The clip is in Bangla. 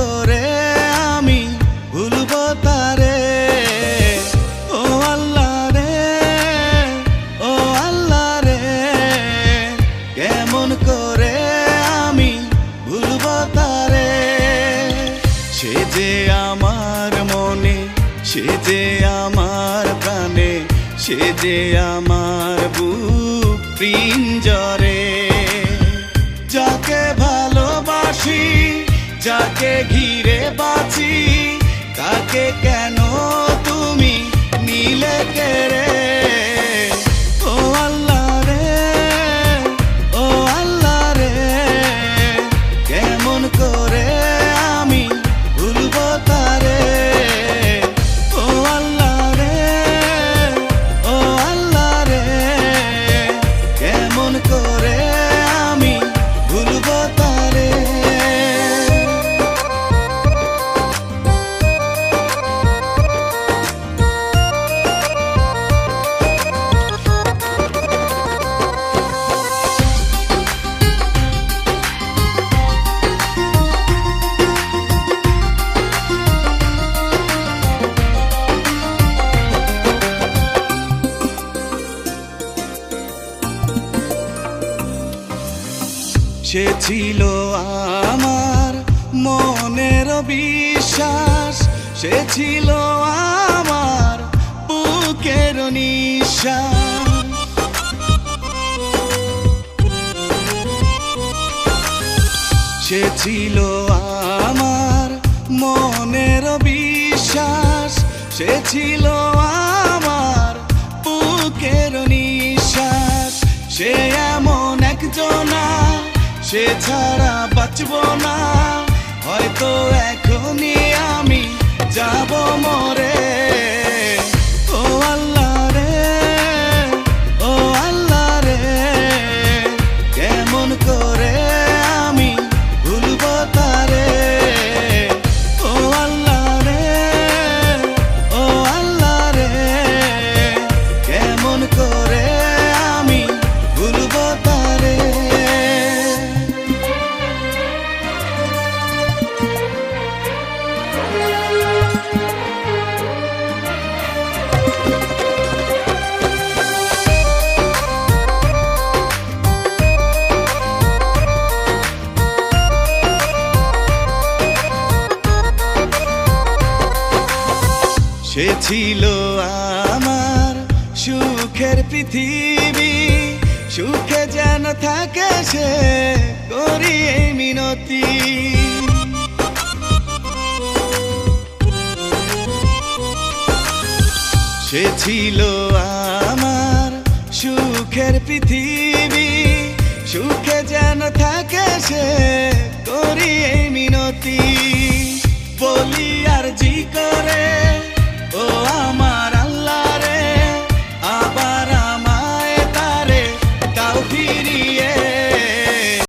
করে আমি ভুলবো তারে। ও আল্লাহ রে, ও আল্লাহ রে, কেমন করে আমি ভুলবো তারে। সে যে আমার মনে, সে যে আমার প্রাণে, সে যে আমার বুক পিঞ্জরে। যাকে ভালোবাসি, যাকে ঘিরে বাঁচি, তাকে কেন তুমি নিলে কেড়ে। ও আল্লাহ রে, ও আল্লাহ রে, কেমন করে আমি ভুলবো তারে। ও আল্লাহ রে, ও আল্লাহ রে, কেমন করে আমি ভুলবো তারে। সে ছিল আমার মনের বিশ্বাস, সে ছিল আমার বুকের নিঃশ্বাস। সে ছিল আমার মনের বিশ্বাস, সে ছিল আমার বুকের নিঃশ্বাস। সে এমন একজনা, সে ছাড়া বাঁচবো না, হয়তো এখনই আমি যাব মরে। ও আল্লাহ রে, ও আল্লাহ রে, কেমন করে আমি ভুলবো তারে। ও আল্লাহ রে, ও আল্লাহ রে, কেমন করে আমি ভুলবো তারে। সে ছিল আমার সুখের পৃথিবী, সুখে যেন থাকে সে করি এই মিনতি। সে ছিল আমার সুখের পৃথিবী, সুখে যেন থাকে সে